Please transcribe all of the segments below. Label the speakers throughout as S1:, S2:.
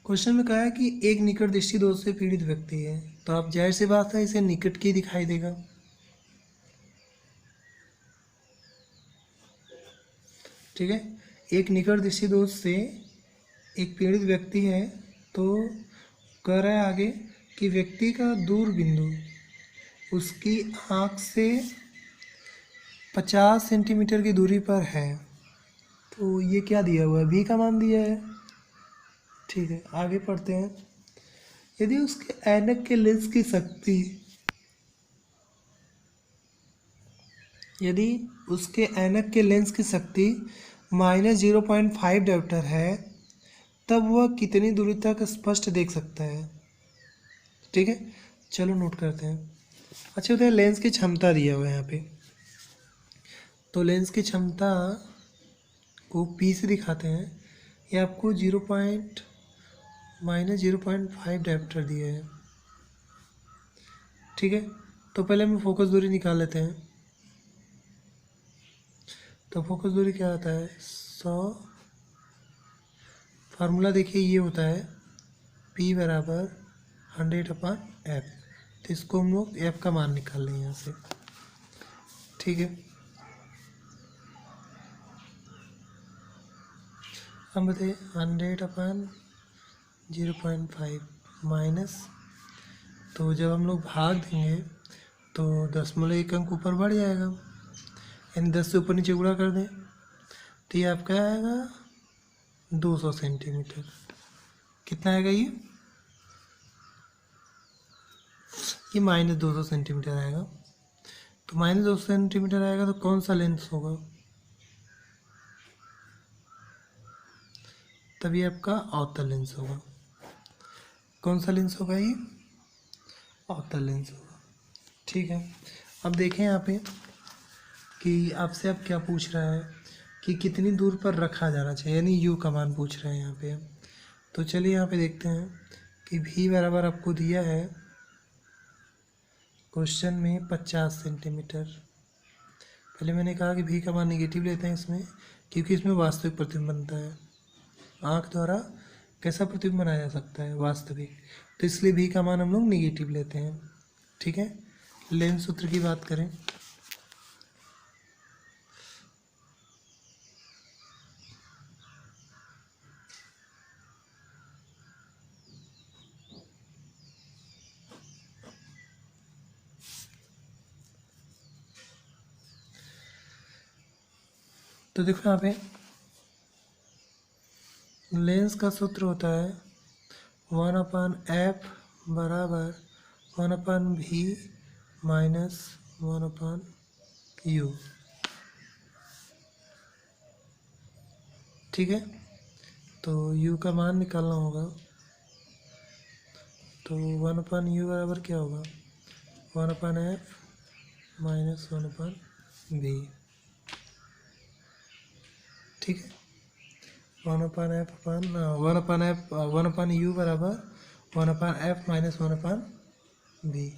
S1: Question में कहा है कि एक निकट दृष्टि दोष से पीड़ित व्यक्ति है, तो आप जाहिर सी बात है इसे निकट की दिखाई देगा। ठीक है, एक निकट दृष्टि दोष से एक पीड़ित व्यक्ति है, तो कह रहा है आगे कि व्यक्ति का दूर बिंदु उसकी आँख से 50 सेंटीमीटर की दूरी पर है। तो ये क्या दिया हुआ है, भी का मान दिया है। ठीक है, आगे पढ़ते हैं। यदि उसके ऐनक के लेंस की शक्ति यदि उसके ऐनक के लेंस की शक्ति -0.5 डायोप्टर है, तब वह कितनी दूरी तक स्पष्ट देख सकता है। ठीक है, चलो नोट करते हैं। अच्छा, उधर लेंस की क्षमता दिया हुआ है यहाँ पे, तो लेंस की क्षमता को P से दिखाते हैं। ये आपको -0.5 डायोप्टर दिया है। ठीक है, तो पहले हम फोकस दूरी निकाल लेते हैं। तो फोकस दूरी क्या आता है, 100। फार्मूला देखिए ये होता है P बराबर 100/f। तो इसको हम लोग f का मान निकाल लें यहाँ से। ठीक है, हम बताइए 100/0.5 माइनस, तो जब हम लोग भाग देंगे तो 0.1 अंक ऊपर बढ़ जाएगा, यानी 10 से ऊपर नीचे गुणा कर दें तो ये आपका आएगा 200 सेंटीमीटर। कितना आएगा ये -200 सेंटीमीटर आएगा। तो -200 सेंटीमीटर आएगा तो कौन सा लेंस होगा, तभी आपका अवतल लेंस होगा। कौन सा लेंस होगा, ये अवतल लेंस होगा। ठीक है, अब देखें यहाँ पे कि आपसे अब क्या पूछ रहा है कि कितनी दूर पर रखा जाना चाहिए, यानी यू का मान पूछ रहे हैं यहाँ पे। तो चलिए यहाँ पे देखते हैं कि भी बराबर आपको दिया है क्वेश्चन में 50 सेंटीमीटर। पहले मैंने कहा कि भी का मान निगेटिव लेते हैं इसमें, क्योंकि इसमें वास्तविक प्रतिबिंब बनता है। आँख द्वारा कैसा प्रतिबिंब बनाया जा सकता है, वास्तविक, तो इसलिए भी का मान हम लोग निगेटिव लेते हैं। ठीक है, लेंस सूत्र की बात करें तो देखो यहाँ पे लेंस का सूत्र होता है 1/f बराबर 1/v माइनस 1/u। ठीक है, तो u का मान निकालना होगा, तो 1/u बराबर क्या होगा, 1/f माइनस 1/v। ठीक है, 1/u बराबर 1/f माइनस 1/v।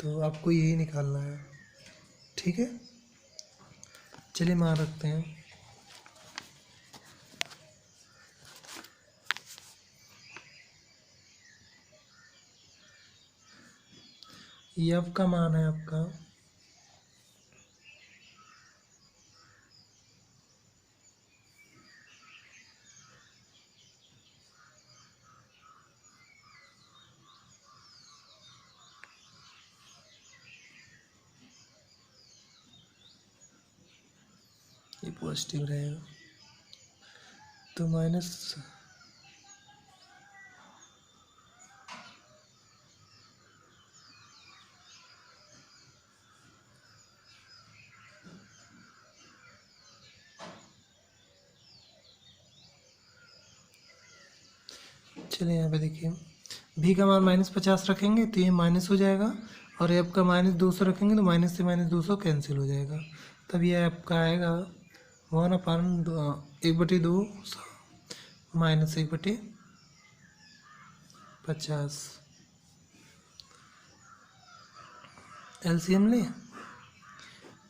S1: तो आपको यही निकालना है। ठीक है, चलिए मान रखते हैं। एफ का मान है आपका ये पॉजिटिव रहेगा, तो माइनस चलिए यहाँ पे देखिए भी का मान -50 रखेंगे तो ये माइनस हो जाएगा, और एफ का -200 रखेंगे तो माइनस से -200 कैंसिल हो जाएगा। तब ये आपका आएगा 1/1/2 माइनस 1/50। एलसीएम ले,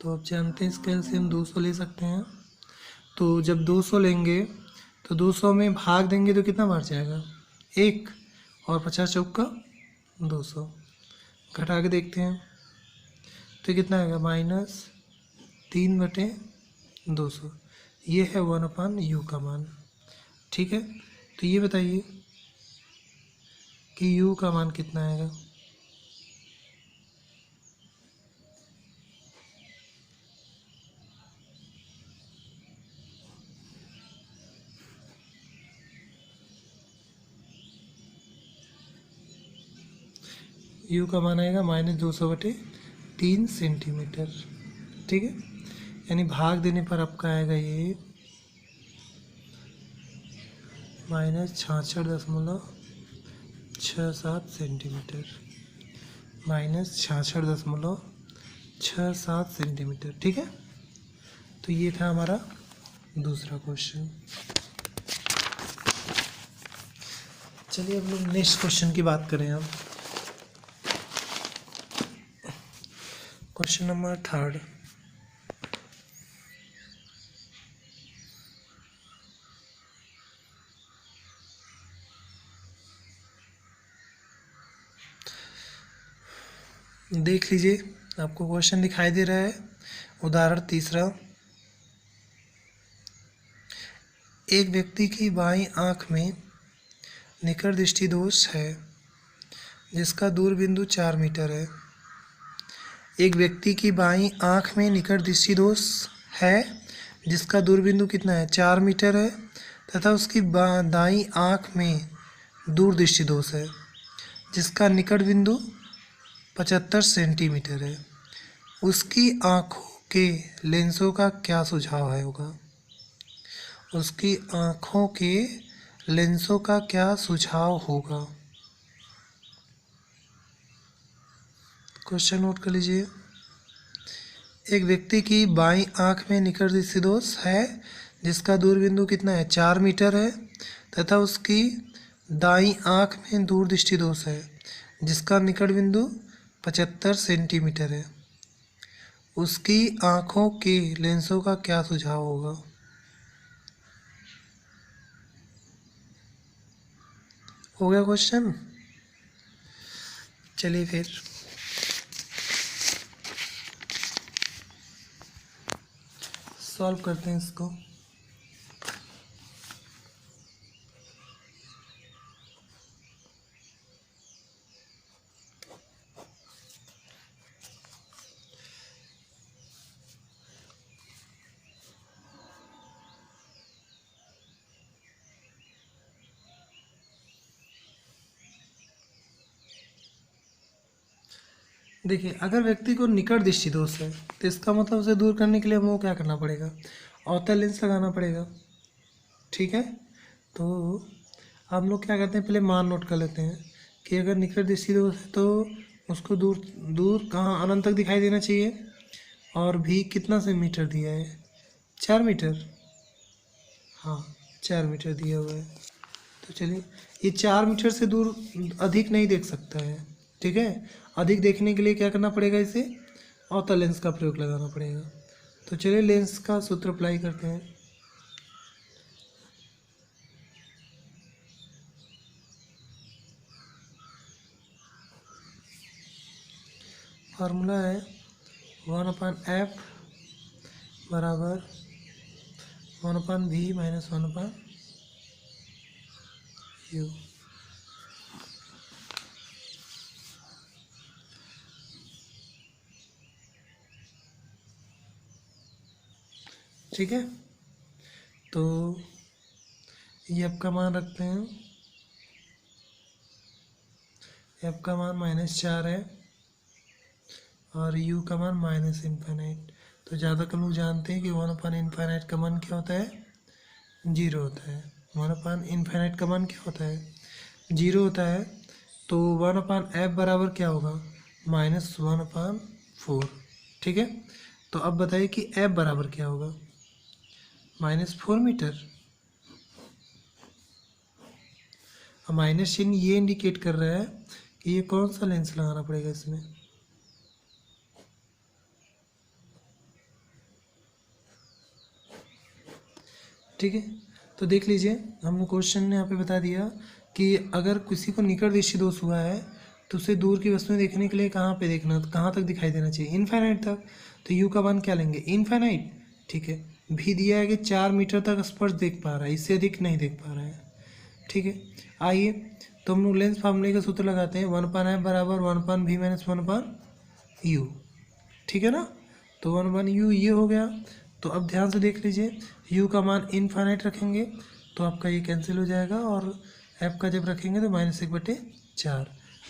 S1: तो आप जानते हैं इसका एलसीएम 200 ले सकते हैं। तो जब 200 लेंगे तो 200 में भाग देंगे तो कितना बढ़ जाएगा, 1 और 50 चौका 200, घटा के देखते हैं तो कितना आएगा -3/200। ये है 1/u का मान। ठीक है, तो ये बताइए कि u का मान कितना आएगा। u का मान आएगा -200/3 सेंटीमीटर। ठीक है, यानी भाग देने पर आपका आएगा ये -66.67 सेंटीमीटर, -66.67 सेंटीमीटर। ठीक है, तो ये था हमारा दूसरा क्वेश्चन। चलिए अब लोग नेक्स्ट क्वेश्चन की बात करें। अब क्वेश्चन नंबर 3। देख लीजिए, आपको क्वेश्चन दिखाई दे रहा है। उदाहरण 3, एक व्यक्ति की बाईं आंख में निकट दृष्टि दोष है जिसका दूर बिंदु 4 मीटर है। एक व्यक्ति की बाईं आंख में निकट दृष्टि दोष है जिसका दूर बिंदु कितना है, 4 मीटर है, तथा उसकी दाईं आंख में दूर दृष्टि दोष है जिसका निकट बिंदु 75 सेंटीमीटर है। उसकी आँखों के लेंसों का क्या सुझाव है होगा। उसकी आँखों के लेंसों का क्या सुझाव होगा। क्वेश्चन नोट कर लीजिए। एक व्यक्ति की बाईं आँख में निकट दृष्टि दोष है जिसका दूर बिंदु कितना है, 4 मीटर है, तथा उसकी दाईं आँख में दूर दृष्टि दोष है जिसका निकट बिंदु 75 सेंटीमीटर है। उसकी आँखों के लेंसों का क्या सुझाव होगा। हो गया क्वेश्चन। चलिए फिर सॉल्व करते हैं इसको। देखिए, अगर व्यक्ति को निकट दृष्टि दोष है तो इसका मतलब उसे दूर करने के लिए हमको क्या करना पड़ेगा, अवतल लेंस लगाना पड़ेगा। ठीक है, तो हम लोग क्या करते हैं, पहले मान नोट कर लेते हैं कि अगर निकट दृष्टि दोष है तो उसको दूर दूर कहाँ, अनंत तक दिखाई देना चाहिए। और भी कितना से मीटर दिया है, 4 मीटर। हाँ, 4 मीटर दिया हुआ है। तो चलिए, ये 4 मीटर से दूर अधिक नहीं देख सकता है। ठीक है, अधिक देखने के लिए क्या करना पड़ेगा, इसे अवतल लेंस का प्रयोग लगाना पड़ेगा। तो चलिए लेंस का सूत्र अप्लाई करते हैं। फार्मूला है 1/f बराबर 1/v - 1/u। ठीक है, तो ये आपका मान रखते हैं, एफ का मान -4 है और u का मान -इन्फिनिट। तो ज़्यादातर लोग जानते हैं कि 1/इन्फिनिट का मान क्या होता है, 0 होता है। 1/इन्फिनिट का मान क्या होता है, 0 होता है। तो 1/f बराबर क्या होगा, -1/4। ठीक है, तो अब बताइए कि f बराबर क्या होगा, -4 मीटर। अब माइनस चिन्ह ये इंडिकेट कर रहा है कि ये कौन सा लेंस लगाना पड़ेगा इसमें। ठीक है, तो देख लीजिए, हमने क्वेश्चन ने यहाँ पे बता दिया कि अगर किसी को निकट दृष्टि दोष हुआ है तो उसे दूर की वस्तुएं देखने के लिए कहाँ पे देखना, कहाँ तक दिखाई देना चाहिए, इनफाइनाइट तक। तो यू का मान क्या लेंगे, इनफाइनाइट। ठीक है, भी दिया है कि 4 मीटर तक स्पर्श देख पा रहा है, इससे अधिक नहीं देख पा रहा है। ठीक है, आइए तो हम लोग लेंस फार्मूले का सूत्र लगाते हैं, 1/f बराबर 1/v माइनस 1/u। ठीक है ना, तो 1/u ये हो गया। तो अब ध्यान से देख लीजिए, u का मान इनफाइनाइट रखेंगे तो आपका ये कैंसिल हो जाएगा, और f का जब रखेंगे तो -1/4।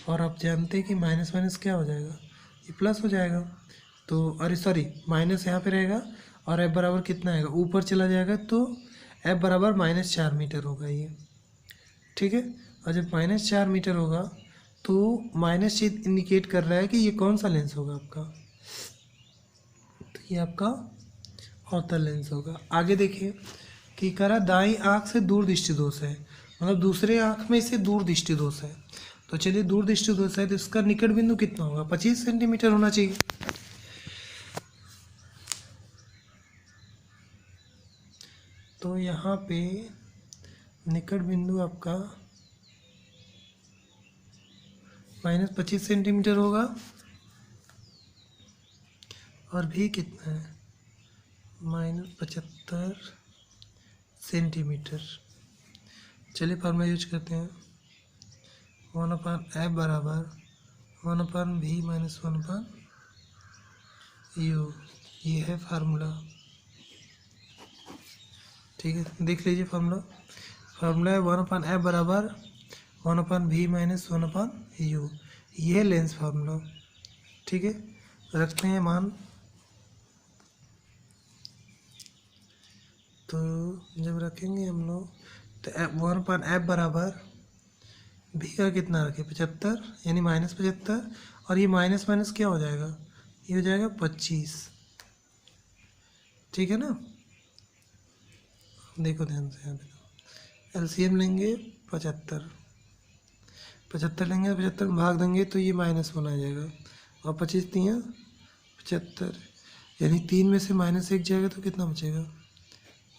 S1: और आप जानते हैं कि माइनस माइनस क्या हो जाएगा, ये प्लस हो जाएगा। तो अरे सॉरी, माइनस यहाँ पे रहेगा और f बराबर कितना आएगा, ऊपर चला जाएगा, तो f बराबर -4 मीटर होगा ये। ठीक है, और जब -4 मीटर होगा तो माइनस चिन्ह इंडिकेट कर रहा है कि ये कौन सा लेंस होगा आपका, तो ये आपका अवतल लेंस होगा। आगे देखिए कि करा दाईं आँख से दूर दृष्टि दोष है, मतलब दूसरे आँख में से दूर दृष्टि दोष है। तो चलिए, दूर दृष्टि दोष है तो इसका निकट बिंदु कितना होगा, 25 सेंटीमीटर होना चाहिए। तो यहाँ पे निकट बिंदु आपका -25 सेंटीमीटर होगा, और भी कितना है, -75 सेंटीमीटर। चलिए फार्मूला यूज करते हैं, 1/f बराबर 1/v माइनस 1/u, ये है फार्मूला। ठीक है, देख लीजिए फार्मूला है 1/f बराबर 1/v माइनस 1/u, ये है लेंस फार्मूला। ठीक है, रखते हैं मान। तो जब रखेंगे हम लोग तो 1/f बराबर भी का कितना रखें, 75, यानी -75, और ये माइनस माइनस क्या हो जाएगा, ये हो जाएगा 25। ठीक है ना, देखो ध्यान से, यहाँ देखो, एलसीएम लेंगे 75 लेंगे, 75 में भाग देंगे तो ये -1 आ जाएगा, और 25 दिया 75, यानी 3 में से -1 जाएगा तो कितना बचेगा,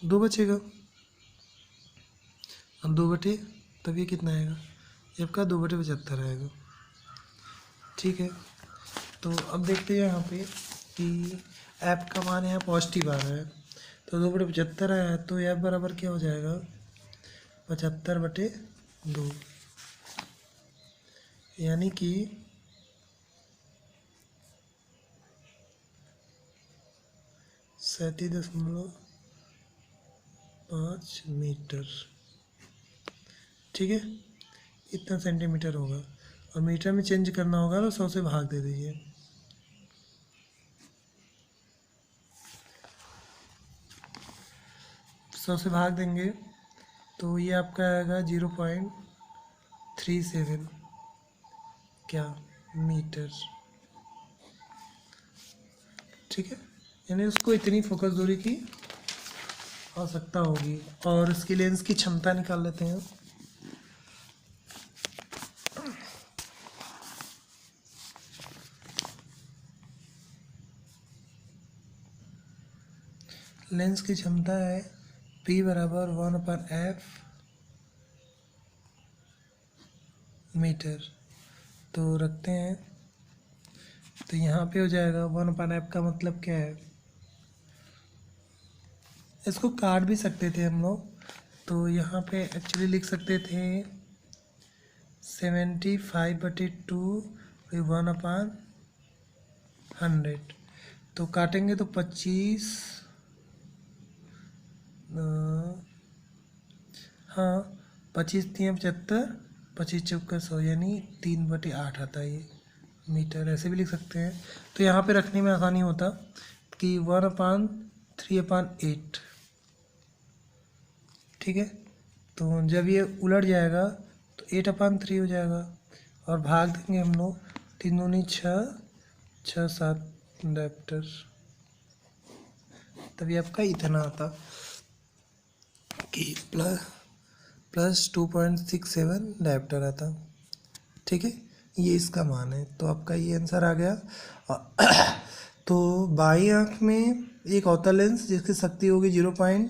S1: 2 बचेगा, और 2/, तब ये कितना आएगा, ये आपका 2/75 आएगा। ठीक है, तो अब देखते हैं यहाँ पे कि ऐप का मान यहाँ पॉजिटिव आ रहा है, तो 2/75 आया है, तो ऐप बराबर क्या हो जाएगा, 75/2, यानी कि 37.5 मीटर। ठीक है, इतना सेंटीमीटर होगा, और मीटर में चेंज करना होगा तो 100 से भाग दे दीजिए। सौ से भाग देंगे तो ये आपका आएगा 0.37 क्या मीटर। ठीक है, यानी उसको इतनी फोकस दूरी की आवश्यकता होगी। और इसकी लेंस की क्षमता निकाल लेते हैं। लेंस की क्षमता है P बराबर 1/f मीटर। तो रखते हैं, तो यहाँ पे हो जाएगा 1/f का मतलब क्या है, इसको काट भी सकते थे हम लोग, तो यहाँ पे एक्चुअली लिख सकते थे 75/2 1/100। तो काटेंगे तो 25, हाँ 25 3 75, 25 चौका 100, यानी 3/8 आता है ये मीटर, ऐसे भी लिख सकते हैं। तो यहाँ पे रखने में आसानी होता कि 1/3/8। ठीक है, तो जब ये उलट जाएगा तो 8/3 हो जाएगा, और भाग देंगे हम लोग, 3 दूनी 6, 6 7 डायप्टर, तभी आपका इतना आता कि प्लस 2.67 डायप्टर आता। ठीक है, ये इसका मान है, तो आपका ये आंसर आ गया। तो बाईं आँख में एक अवतल लेंस जिसकी शक्ति होगी 0.3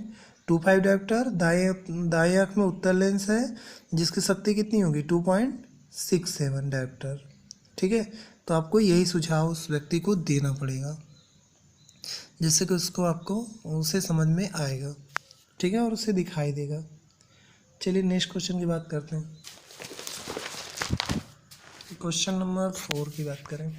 S1: 2.5 डायोप्टर, दाएं आँख में उत्तल लेंस है जिसकी शक्ति कितनी होगी 2.67 डायोप्टर। ठीक है, तो आपको यही सुझाव उस व्यक्ति को देना पड़ेगा जिससे कि उसको आपको उसे समझ में आएगा। ठीक है, और उसे दिखाई देगा। चलिए नेक्स्ट क्वेश्चन की बात करते हैं। क्वेश्चन नंबर 4 की बात करें।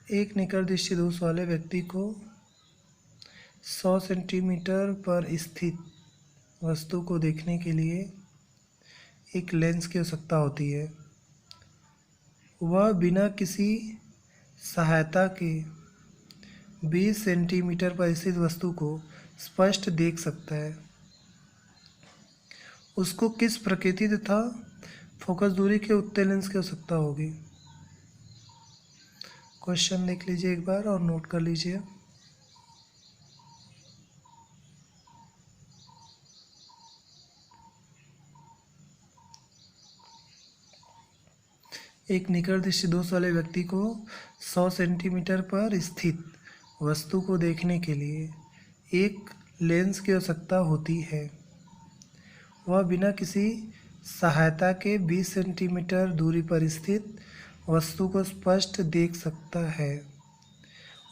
S1: एक निकट दृष्टि दोष वाले व्यक्ति को 100 सेंटीमीटर पर स्थित वस्तु को देखने के लिए एक लेंस की आवश्यकता होती है। वह बिना किसी सहायता के 20 सेंटीमीटर पर स्थित वस्तु को स्पष्ट देख सकता है। उसको किस प्रकृति तथा फोकस दूरी के उत्तल लेंस की आवश्यकता होगी? क्वेश्चन देख लीजिए एक बार और नोट कर लीजिए। एक निकट दृष्टि दोष वाले व्यक्ति को 100 सेंटीमीटर पर स्थित वस्तु को देखने के लिए एक लेंस की आवश्यकता होती है। वह बिना किसी सहायता के 20 सेंटीमीटर दूरी पर स्थित वस्तु को स्पष्ट देख सकता है।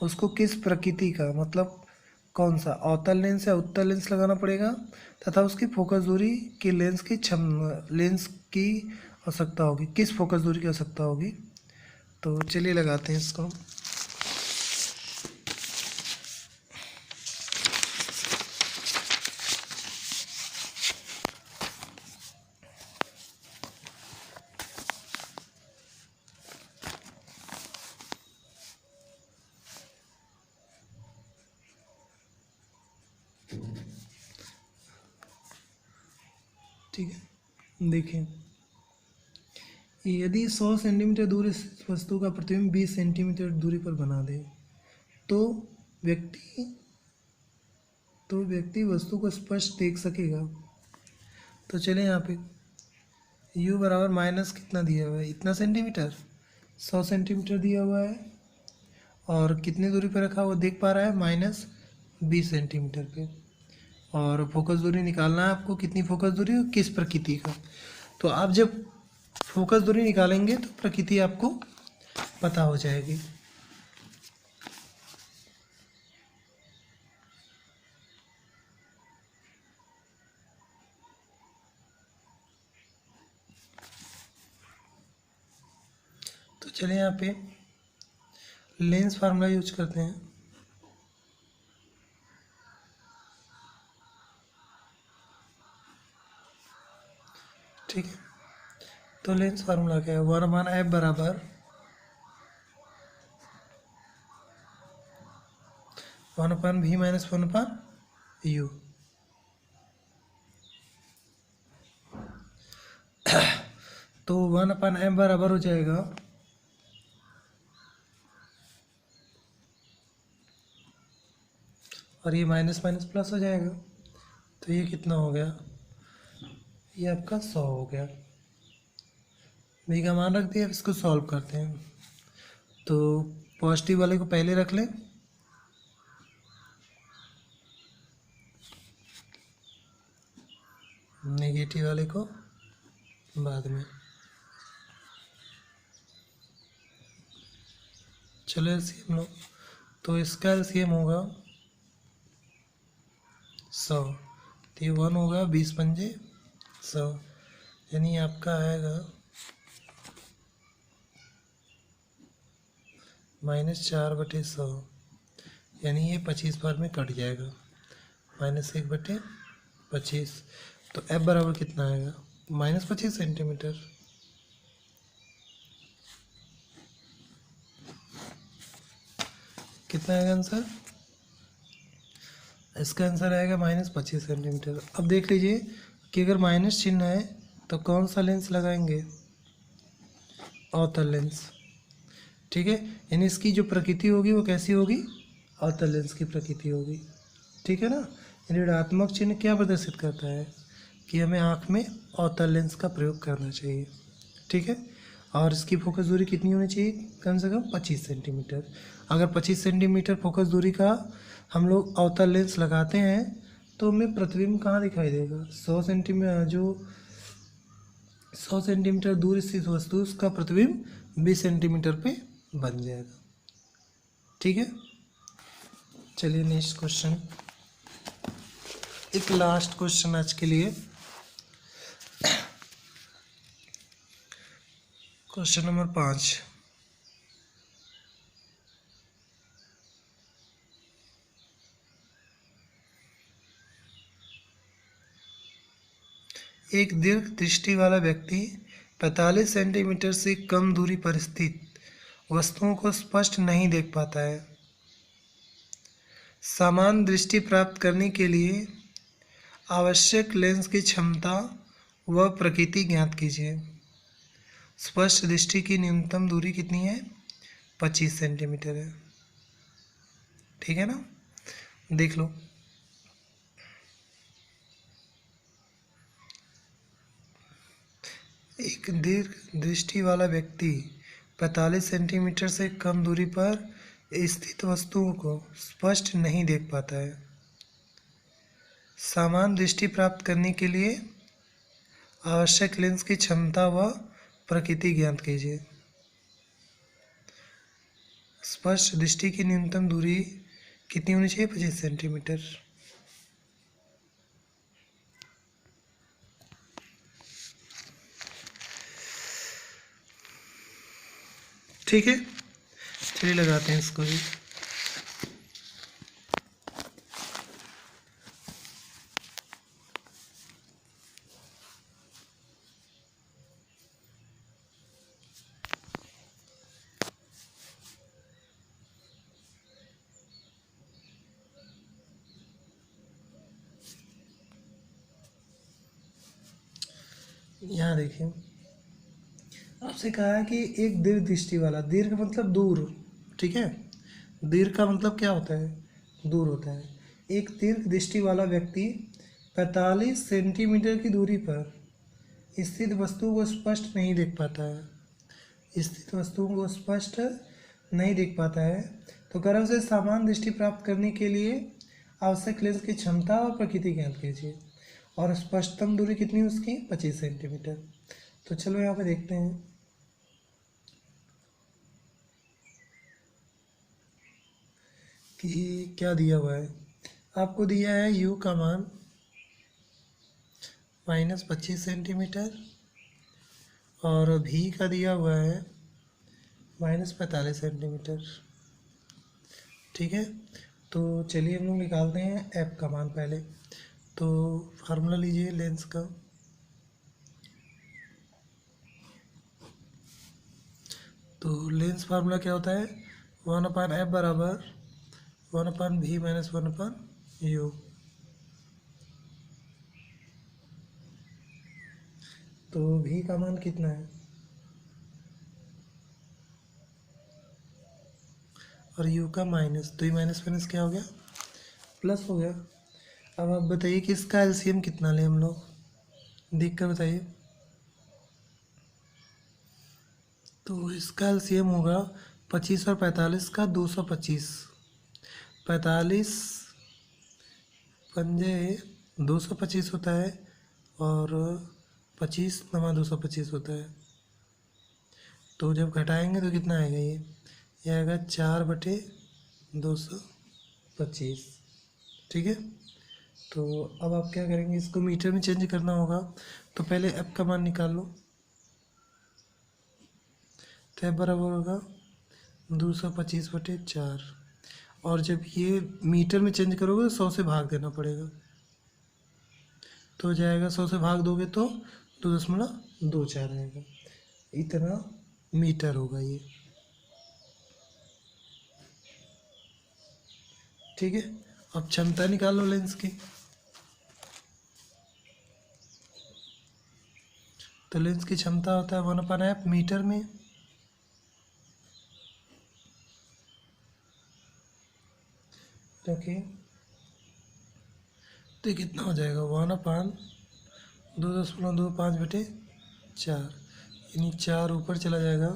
S1: उसको किस प्रकृति का, मतलब कौन सा, अवतल लेंस या उत्तल लेंस लगाना पड़ेगा तथा उसकी फोकस दूरी की लेंस की आवश्यकता होगी। किस फोकस दूरी की आवश्यकता होगी? तो चलिए लगाते हैं इसको। ठीक है, देखिए यदि 100 सेंटीमीटर दूर इस वस्तु का प्रतिबिंब 20 सेंटीमीटर दूरी पर बना दे तो व्यक्ति वस्तु को स्पष्ट देख सकेगा। तो चले यहाँ पे u बराबर माइनस कितना दिया हुआ है, इतना सेंटीमीटर, 100 सेंटीमीटर दिया हुआ है और कितनी दूरी पर रखा हुआ देख पा रहा है, -20 सेंटीमीटर पे। और फोकस दूरी निकालना है आपको, कितनी फोकस दूरी और किस प्रकृति का। तो आप जब फोकस दूरी निकालेंगे तो प्रकृति आपको पता हो जाएगी। तो चलिए यहाँ पे लेंस फार्मूला यूज करते हैं। ठीक है, तो लेंस फार्मूला क्या है, 1/f बराबर 1/v माइनस 1/u। तो 1/f बराबर हो जाएगा और ये माइनस माइनस प्लस हो जाएगा, तो ये कितना हो गया, ये आपका 100 हो गया। v का मान रख दिया, अब इसको सॉल्व करते हैं। तो पॉजिटिव वाले को पहले रख लें, नेगेटिव वाले को बाद में। चलो एलसीएम लो, तो इसका एलसीएम होगा 100, तो ये 1 होगा, 20 पंजे 100, यानी आपका आएगा -4/100, यानी ये 25 बार में कट जाएगा, -1/25। तो f बराबर कितना आएगा, -25 सेंटीमीटर। कितना आएगा आंसर, इसका आंसर आएगा -25 सेंटीमीटर। अब देख लीजिए कि अगर माइनस चिन्ह है तो कौन सा लेंस लगाएंगे, अवतल लेंस। ठीक है, यानी इसकी जो प्रकृति होगी वो कैसी होगी, अवतल लेंस की प्रकृति होगी। ठीक है ना। ऋणात्मक चिन्ह क्या प्रदर्शित करता है कि हमें आँख में अवतल लेंस का प्रयोग करना चाहिए, ठीक है। और इसकी फोकस दूरी कितनी होनी चाहिए, कम से कम 25 सेंटीमीटर। अगर 25 सेंटीमीटर फोकस दूरी का हम लोग अवतल लेंस लगाते हैं तो हमें प्रतिबिंब कहाँ दिखाई देगा, 100 सेंटीमीटर, जो 100 सेंटीमीटर दूर स्थित वस्तु उसका प्रतिबिंब 20 सेंटीमीटर पे बन जाएगा, ठीक है। चलिए नेक्स्ट क्वेश्चन, एक लास्ट क्वेश्चन आज के लिए। क्वेश्चन नंबर 5, एक दीर्घ दृष्टि वाला व्यक्ति 45 सेंटीमीटर से कम दूरी पर स्थित वस्तुओं को स्पष्ट नहीं देख पाता है। समान दृष्टि प्राप्त करने के लिए आवश्यक लेंस की क्षमता व प्रकृति ज्ञात कीजिए। स्पष्ट दृष्टि की न्यूनतम दूरी कितनी है, 25 सेंटीमीटर है, ठीक है ना। देख लो, एक दीर्घ दृष्टि वाला व्यक्ति 45 सेंटीमीटर से कम दूरी पर स्थित वस्तुओं को स्पष्ट नहीं देख पाता है। समान दृष्टि प्राप्त करने के लिए आवश्यक लेंस की क्षमता व प्रकृति ज्ञात कीजिए। स्पष्ट दृष्टि की न्यूनतम दूरी कितनी होनी चाहिए, 25 सेंटीमीटर। ठीक है, चलिए लगाते हैं इसको भी। यहाँ देखिए, आपसे कहा है कि एक दीर्घ दृष्टि वाला, दीर्घ मतलब दूर, ठीक है। दीर्घ का मतलब क्या होता है, दूर होता है। एक दीर्घ दृष्टि वाला व्यक्ति 45 सेंटीमीटर की दूरी पर स्थित वस्तु को स्पष्ट नहीं देख पाता है। स्थित वस्तुओं को स्पष्ट नहीं देख पाता है, तो कर्म से समान दृष्टि प्राप्त करने के लिए आवश्यक लेंस की क्षमता और प्रकृति ज्ञात कीजिए। और स्पष्टतम दूरी कितनी है उसकी, 25 सेंटीमीटर। तो चलो यहाँ पे देखते हैं कि क्या दिया हुआ है। आपको दिया है u का मान -25 सेंटीमीटर और v का दिया हुआ है -45 सेंटीमीटर, ठीक है। तो चलिए हम लोग निकालते हैं f का मान पहले। तो फार्मूला लीजिए लेंस का, तो लेंस फार्मूला क्या होता है, 1/f बराबर 1/v - 1/u। तो v का मान कितना है और u का माइनस, तो ये माइनस माइनस क्या हो गया, प्लस हो गया। अब आप बताइए कि इसका एलसीएम कितना लें हम लोग, देख कर बताइए। तो इसका एलसीएम होगा 25 और 45 का 225। 45 पंजे 225 होता है और 25 नमा 225 होता है। तो जब घटाएंगे तो कितना आएगा, ये आएगा 4/225, ठीक है। तो अब आप क्या करेंगे, इसको मीटर में चेंज करना होगा। तो पहले एफ का मान निकाल लो। तो एफ बराबर होगा 225/4, और जब ये मीटर में चेंज करोगे तो 100 से भाग देना पड़ेगा। तो हो जाएगा 100 से भाग दोगे तो 2.24 आएगा, इतना मीटर होगा ये, ठीक है। अब क्षमता निकालो लेंस की। तो लेंस की क्षमता होता है 1/f मीटर में। रखिए तो ये कितना हो जाएगा 1/2.25/4, यानी 4 ऊपर चला जाएगा।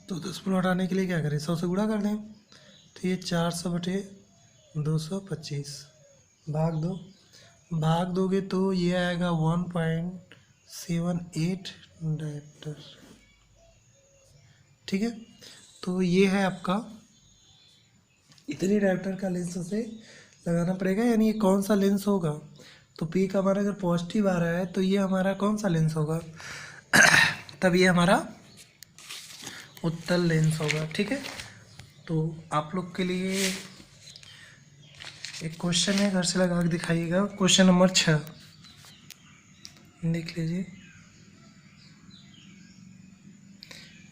S1: तो 10 हटाने के लिए क्या करें, 100 से गुणा कर दें। तो ये 400/225 भाग दोगे तो ये आएगा 1.78 डायप्टर। ठीक है, तो ये है आपका, इतनी डायप्टर का लेंस से लगाना पड़ेगा। यानी ये कौन सा लेंस होगा, तो पी का हमारा अगर पॉजिटिव आ रहा है तो ये हमारा कौन सा लेंस होगा तब ये हमारा उत्तल लेंस होगा। ठीक है, तो आप लोग के लिए एक क्वेश्चन है, घर से लगा के दिखाइएगा। क्वेश्चन नंबर 6 देख लीजिए,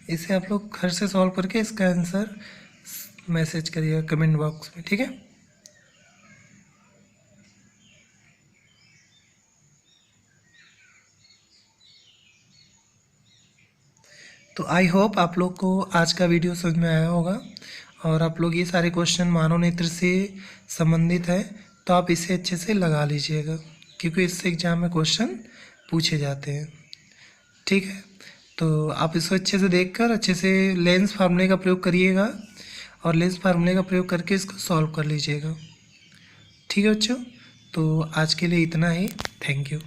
S1: इसे आप लोग घर से सॉल्व करके इसका आंसर मैसेज करिएगा कमेंट बॉक्स में। ठीक है, तो आई होप आप लोग को आज का वीडियो समझ में आया होगा, और आप लोग ये सारे क्वेश्चन मानव नेत्र से संबंधित है, तो आप इसे अच्छे से लगा लीजिएगा, क्योंकि इससे एग्जाम में क्वेश्चन पूछे जाते हैं। ठीक है, तो आप इसको अच्छे से देखकर अच्छे से लेंस फार्मूले का प्रयोग करिएगा, और लेंस फार्मूले का प्रयोग करके इसको सॉल्व कर लीजिएगा। ठीक है बच्चों, तो आज के लिए इतना ही। Thank you.